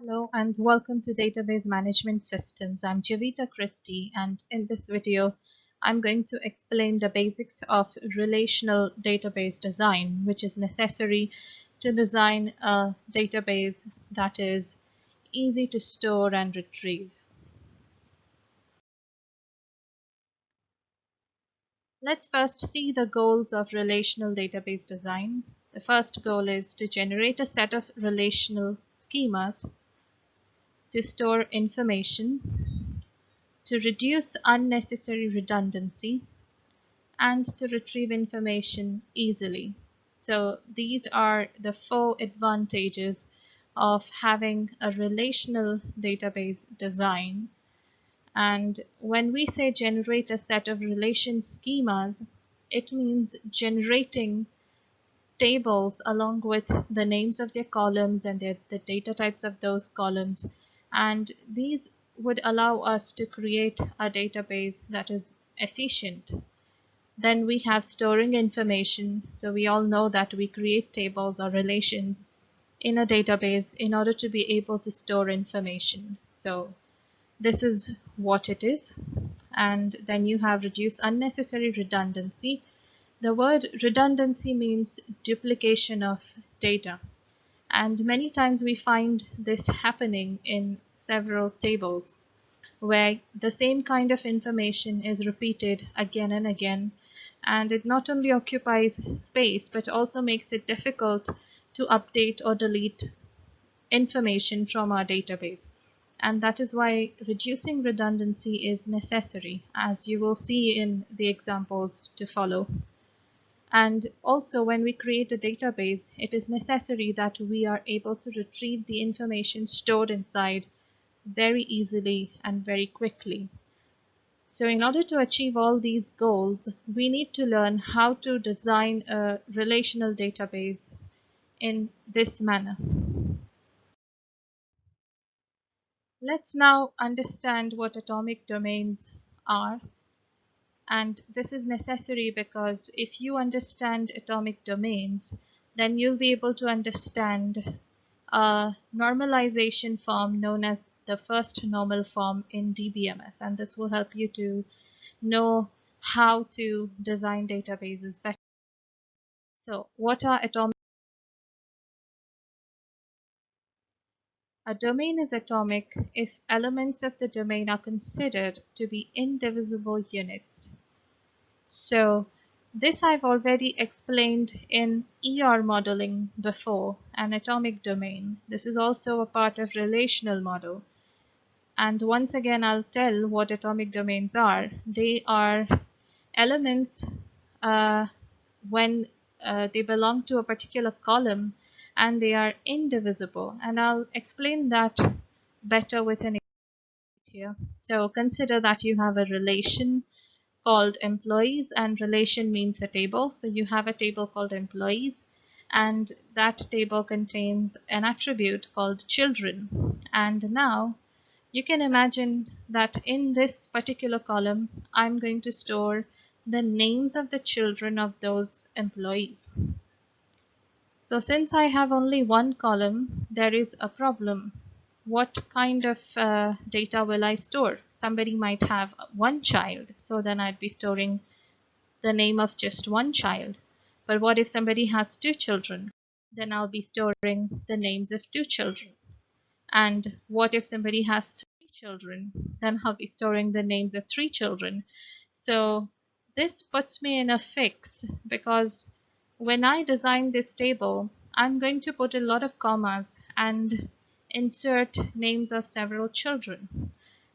Hello and welcome to Database Management Systems. I'm Javita Christie, and in this video I'm going to explain the basics of relational database design, which is necessary to design a database that is easy to store and retrieve. Let's first see the goals of relational database design. The first goal is to generate a set of relational schemas to store information, to reduce unnecessary redundancy, and to retrieve information easily. So these are the four advantages of having a relational database design. And when we say generate a set of relation schemas, it means generating tables along with the names of their columns and the data types of those columns. And these would allow us to create a database that is efficient. Then we have storing information. So we all know that we create tables or relations in a database in order to be able to store information. So this is what it is. And then you have reduce unnecessary redundancy. The word redundancy means duplication of data, and many times we find this happening in several tables where the same kind of information is repeated again and again, and it not only occupies space but also makes it difficult to update or delete information from our database. And that is why reducing redundancy is necessary, as you will see in the examples to follow. And also, when we create a database, it is necessary that we are able to retrieve the information stored inside very easily and very quickly. So in order to achieve all these goals, we need to learn how to design a relational database in this manner. Let's now understand what atomic domains are. And this is necessary because if you understand atomic domains, then you'll be able to understand a normalization form known as the first normal form in DBMS. And this will help you to know how to design databases better. So what are atomic? A domain is atomic if elements of the domain are considered to be indivisible units. So this I've already explained in ER modeling before, an atomic domain. This is also a part of relational model. And once again, I'll tell what atomic domains are. They are elements when they belong to a particular column and they are indivisible. And I'll explain that better with an example here. So consider that you have a relation called employees, and relation means a table. So you have a table called employees, and that table contains an attribute called children. And now you can imagine that in this particular column, I'm going to store the names of the children of those employees. So since I have only one column, there is a problem. What kind of data will I store? Somebody might have one child, so then I'd be storing the name of just one child. But what if somebody has two children? Then I'll be storing the names of two children. And what if somebody has three children? Then I'll be storing the names of three children. So this puts me in a fix because when I design this table, I'm going to put a lot of commas and insert names of several children.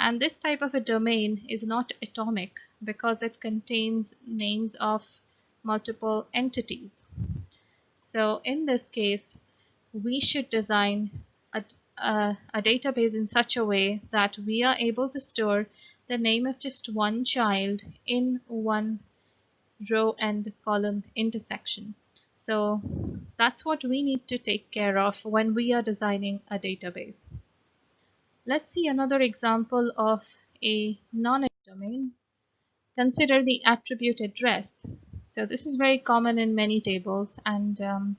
And this type of a domain is not atomic because it contains names of multiple entities. So in this case, we should design a database in such a way that we are able to store the name of just one child in one row and column intersection. So that's what we need to take care of when we are designing a database. Let's see another example of a non-atomic domain. Consider the attribute address. So this is very common in many tables, and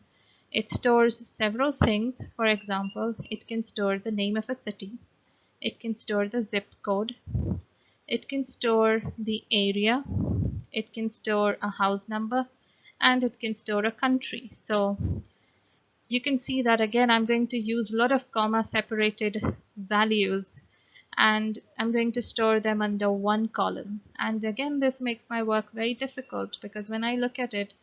It stores several things. For example, it can store the name of a city, it can store the zip code, it can store the area, it can store a house number, and it can store a country. So you can see that again I'm going to use a lot of comma separated values, and I'm going to store them under one column. And again, this makes my work very difficult, because when I look at it,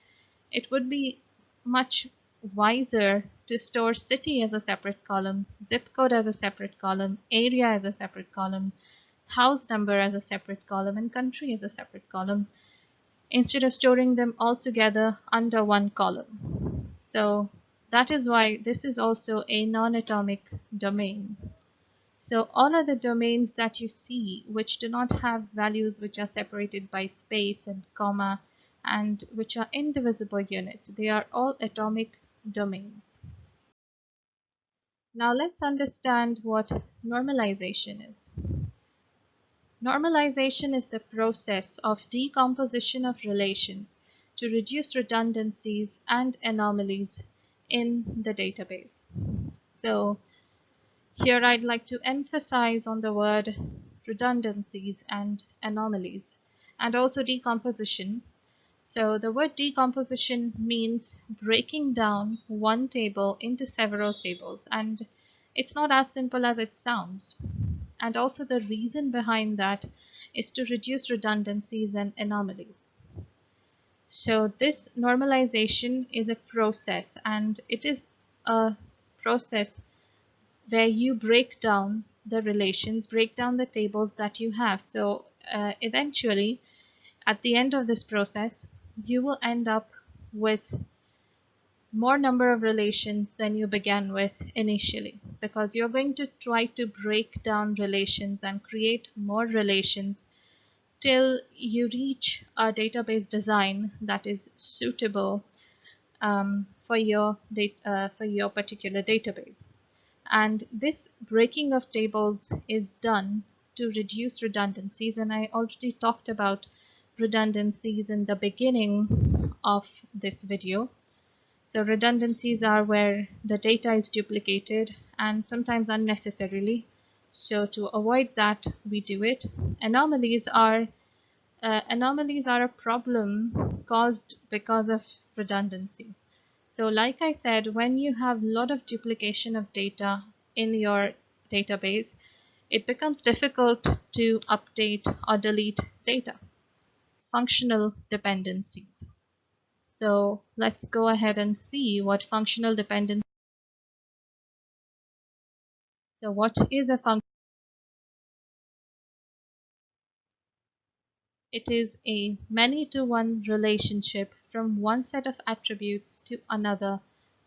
it would be much wiser to store city as a separate column, zip code as a separate column, area as a separate column, house number as a separate column, and country as a separate column, instead of storing them all together under one column. So that is why this is also a non-atomic domain. So all of the domains that you see which do not have values which are separated by space and comma and which are indivisible units, they are all atomic domains. Now let's understand what normalization is. Normalization is the process of decomposition of relations to reduce redundancies and anomalies in the database. So here I'd like to emphasize on the word redundancies and anomalies, and also decomposition. So the word decomposition means breaking down one table into several tables, and it's not as simple as it sounds. And also the reason behind that is to reduce redundancies and anomalies. So this normalization is a process, and it is a process where you break down the relations, break down the tables that you have. So eventually, at the end of this process, you will end up with more number of relations than you began with initially, because you're going to try to break down relations and create more relations till you reach a database design that is suitable for your particular database. And this breaking of tables is done to reduce redundancies, and I already talked about redundancies in the beginning of this video. So redundancies are where the data is duplicated, and sometimes unnecessarily. So to avoid that, we do it. Anomalies are a problem caused because of redundancy. So like I said, when you have a lot of duplication of data in your database, it becomes difficult to update or delete data. Functional dependencies. So let's go ahead and see what functional dependency. So what is a function? It is a many-to-one relationship from one set of attributes to another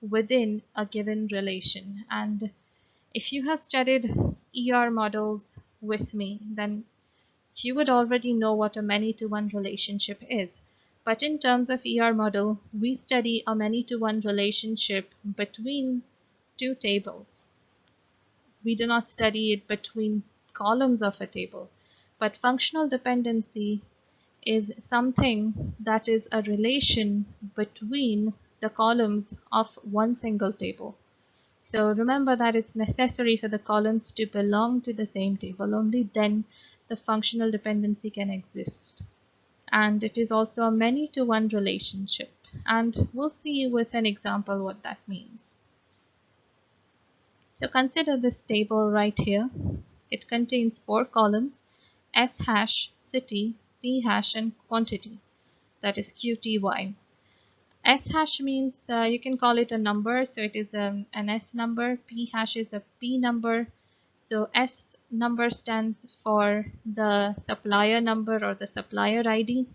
within a given relation. And if you have studied ER models with me, then you would already know what a many-to-one relationship is. But in terms of ER model, we study a many-to-one relationship between two tables. We do not study it between columns of a table. But functional dependency is something that is a relation between the columns of one single table. So remember that it's necessary for the columns to belong to the same table. Only then the functional dependency can exist. And it is also a many-to-one relationship. And we'll see with an example what that means. So consider this table right here. It contains 4 columns: S hash, city, P hash, and quantity, that is QTY. S hash means you can call it a number, so it is an S number. P hash is a P number. So S number stands for the supplier number or the supplier ID.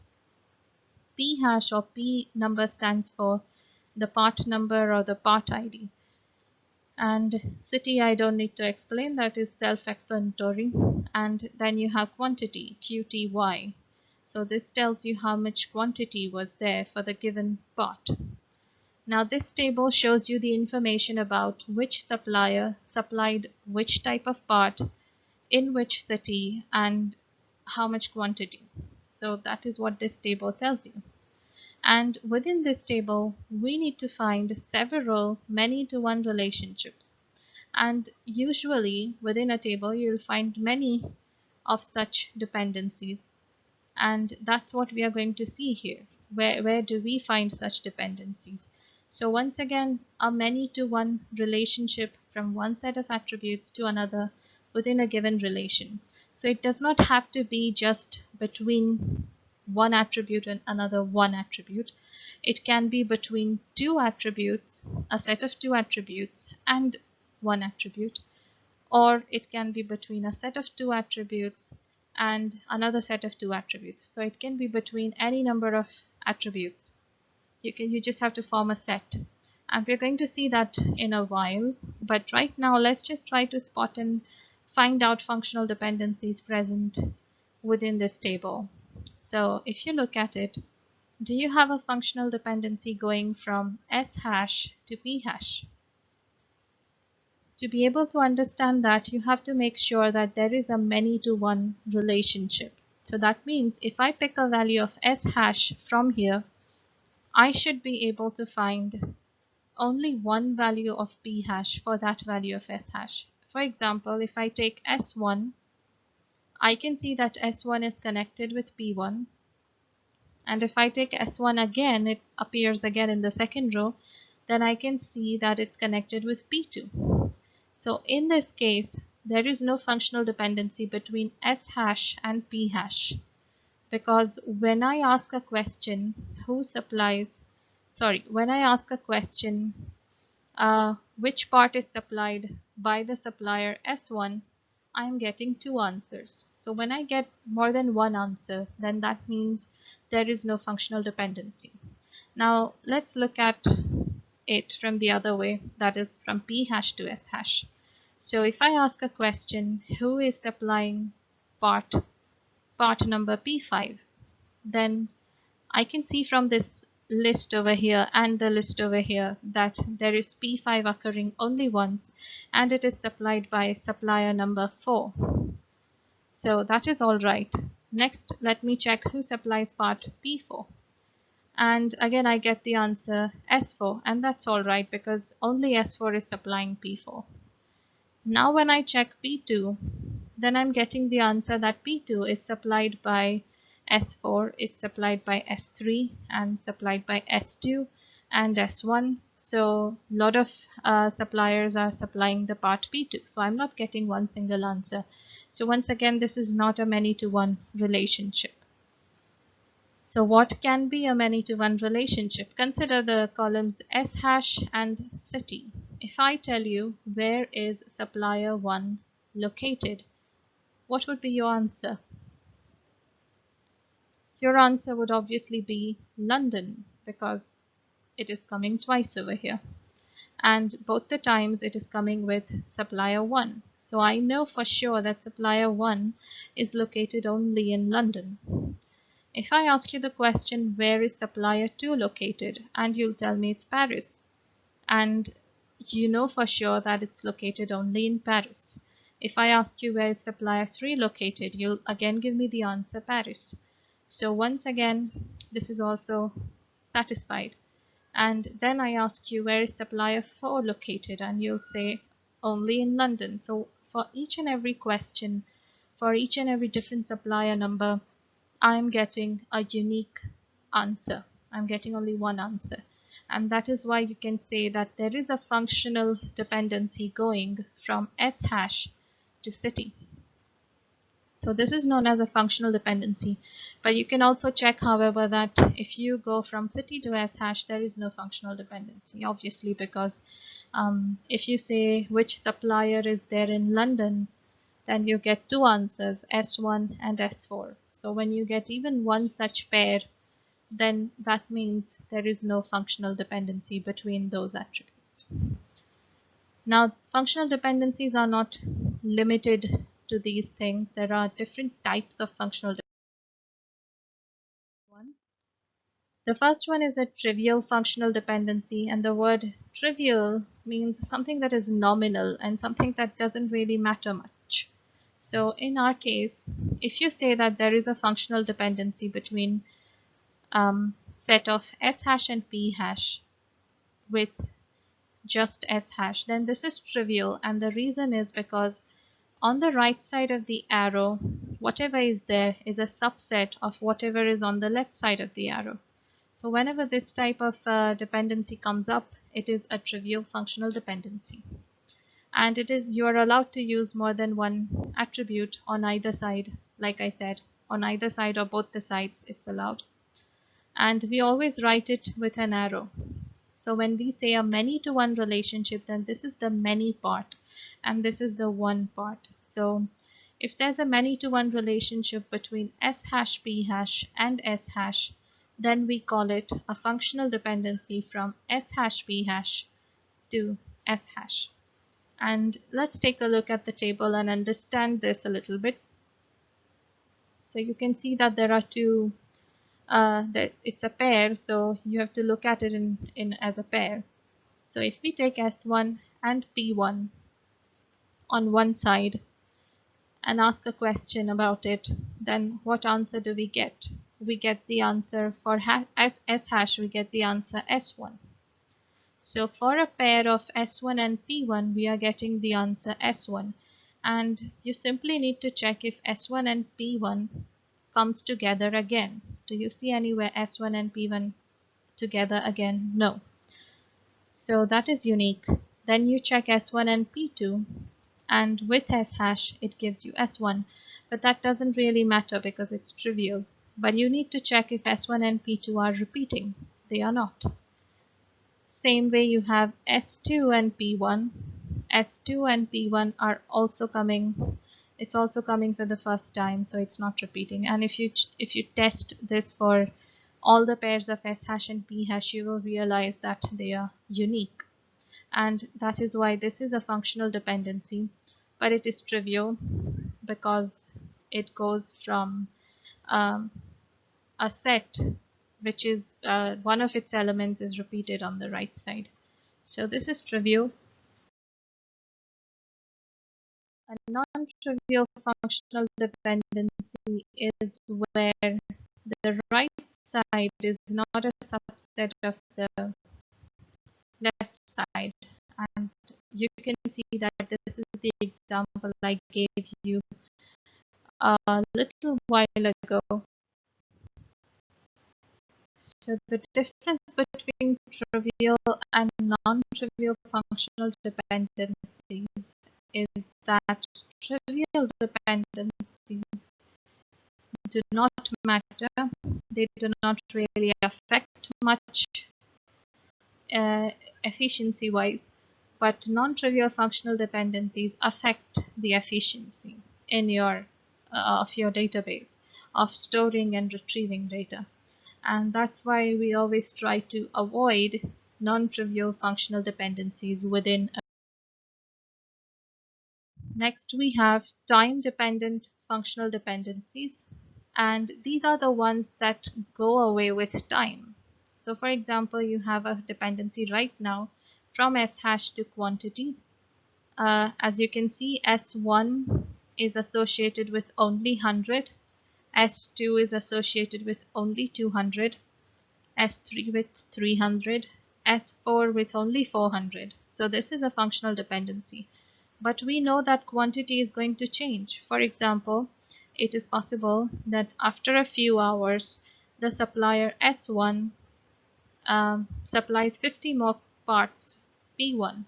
P hash or P number stands for the part number or the part ID. And city, I don't need to explain, that is self-explanatory. And then you have quantity, QTY. So this tells you how much quantity was there for the given part. Now this table shows you the information about which supplier supplied which type of part in which city and how much quantity. So that is what this table tells you. And within this table, we need to find several many-to-one relationships. And usually within a table, you'll find many of such dependencies. And that's what we are going to see here. Where do we find such dependencies? So once again, a many-to-one relationship from one set of attributes to another within a given relation. So it does not have to be just between one attribute and another one attribute. It can be between two attributes, a set of two attributes, and one attribute, or it can be between a set of two attributes and another set of two attributes. So it can be between any number of attributes. You just have to form a set. And we're going to see that in a while. But right now, let's just try to spot and find out functional dependencies present within this table. So if you look at it, do you have a functional dependency going from S hash to P hash? To be able to understand that, you have to make sure that there is a many-to-one relationship. So that means if I pick a value of S hash from here, I should be able to find only one value of P hash for that value of S hash. For example, if I take S1, I can see that S1 is connected with P1. And if I take S1 again, it appears again in the second row, then I can see that it's connected with P2. So in this case, there is no functional dependency between S hash and P hash, because when I ask a question, when I ask a question, which part is supplied by the supplier S1, I'm getting two answers. So when I get more than one answer, then that means there is no functional dependency. Now let's look at it from the other way, that is from P hash to S hash. So if I ask a question, who is supplying part number P5, then I can see from this list over here and the list over here that there is P5 occurring only once, and it is supplied by supplier number 4. So that is all right. Next, let me check who supplies part P4. And again, I get the answer S4, and that's all right because only S4 is supplying P4. Now when I check P2, then I'm getting the answer that P2 is supplied by S4, is supplied by S3, and supplied by S2 and S1. So a lot of suppliers are supplying the part P2. So I'm not getting one single answer. So once again, this is not a many-to-one relationship. So what can be a many-to-one relationship? Consider the columns S hash and city. If I tell you where is supplier 1 located, what would be your answer? Your answer would obviously be London, because it is coming twice over here. And both the times it is coming with supplier 1. So I know for sure that supplier 1 is located only in London. If I ask you the question, where is supplier 2 located? And you'll tell me it's Paris. And you know for sure that it's located only in Paris. If I ask you where is supplier 3 located, you'll again give me the answer Paris. So once again, this is also satisfied. And then I ask you where is supplier 4 located, and you'll say only in London. So for each and every question, for each and every different supplier number, I'm getting a unique answer. I'm getting only one answer. And that is why you can say that there is a functional dependency going from S hash to city. So this is known as a functional dependency. But you can also check, however, that if you go from city to S hash, there is no functional dependency, obviously, because if you say which supplier is there in London, then you get two answers, S1 and S4. So when you get even one such pair, then that means there is no functional dependency between those attributes. Now, functional dependencies are not limited to these things. There are different types of functional dependencies. The first one is a trivial functional dependency, and the word trivial means something that is nominal and something that doesn't really matter much. So in our case, if you say that there is a functional dependency between set of S hash and P hash with just S hash, then this is trivial. And the reason is because on the right side of the arrow, whatever is there is a subset of whatever is on the left side of the arrow. So whenever this type of dependency comes up, it is a trivial functional dependency. And it is, you are allowed to use more than one attribute on either side. Like I said, on either side or both the sides, it's allowed. And we always write it with an arrow. So when we say a many-to-one relationship, then this is the many part and this is the one part. So if there's a many-to-one relationship between S hash, P hash and S hash, then we call it a functional dependency from S hash, P hash to S hash. And let's take a look at the table and understand this a little bit. So you can see that there are two, that it's a pair, so you have to look at it in as a pair. So if we take S1 and P1 on one side and ask a question about it, then what answer do we get? We get the answer for S hash, we get the answer S1. So for a pair of S1 and P1, we are getting the answer S1. And you simply need to check if S1 and P1 comes together again. Do you see anywhere S1 and P1 together again? No. So that is unique. Then you check S1 and P2, and with S hash it gives you S1, but that doesn't really matter because it's trivial. But you need to check if S1 and P2 are repeating. They are not. Same way you have S2 and P1. S2 and P1 are also coming. It's also coming for the first time, so it's not repeating. And if you test this for all the pairs of S hash and P hash, you will realize that they are unique. And that is why this is a functional dependency, but it is trivial because it goes from a set which is one of its elements is repeated on the right side. So this is trivial. A non-trivial functional dependency is where the right side is not a subset of the left side. And you can see that this is the example I gave you a little while ago. So the difference between trivial and non-trivial functional dependencies is that trivial dependencies do not matter. They do not really affect much efficiency-wise, but non-trivial functional dependencies affect the efficiency in your of your database of storing and retrieving data. And that's why we always try to avoid non-trivial functional dependencies within. Next, we have time-dependent functional dependencies, and these are the ones that go away with time. So for example, you have a dependency right now from S hash to quantity. As you can see, S1 is associated with only 100, S2 is associated with only 200, S3 with 300, S4 with only 400. So this is a functional dependency. But we know that quantity is going to change. For example, it is possible that after a few hours, the supplier S1 supplies 50 more parts P1.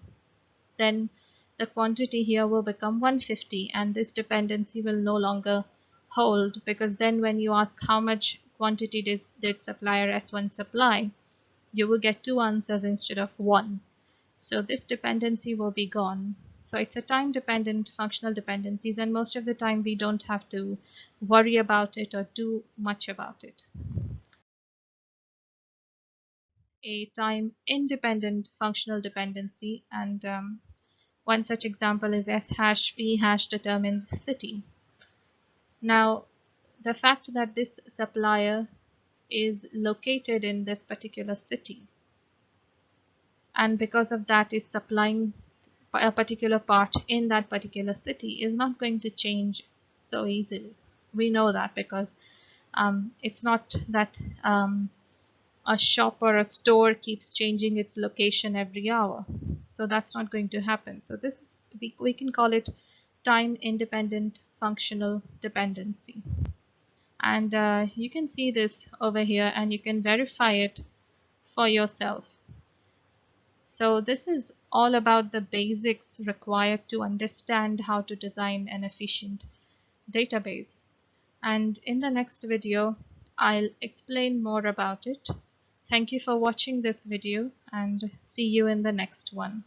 Then the quantity here will become 150, and this dependency will no longer hold, because then when you ask how much quantity did supplier S1 supply, you will get two answers instead of one. So this dependency will be gone. So it's a time dependent functional dependencies, and most of the time we don't have to worry about it or do much about it. A time independent functional dependency, and one such example is S hash P hash determines city. Now, the fact that this supplier is located in this particular city, and because of that is supplying a particular part in that particular city, is not going to change so easily. We know that because It's not that a shop or a store keeps changing its location every hour. So that's not going to happen. So this is, we can call it time independent functional dependency. And you can see this over here and you can verify it for yourself. So this is all about the basics required to understand how to design an efficient database. And in the next video, I'll explain more about it. Thank you for watching this video and see you in the next one.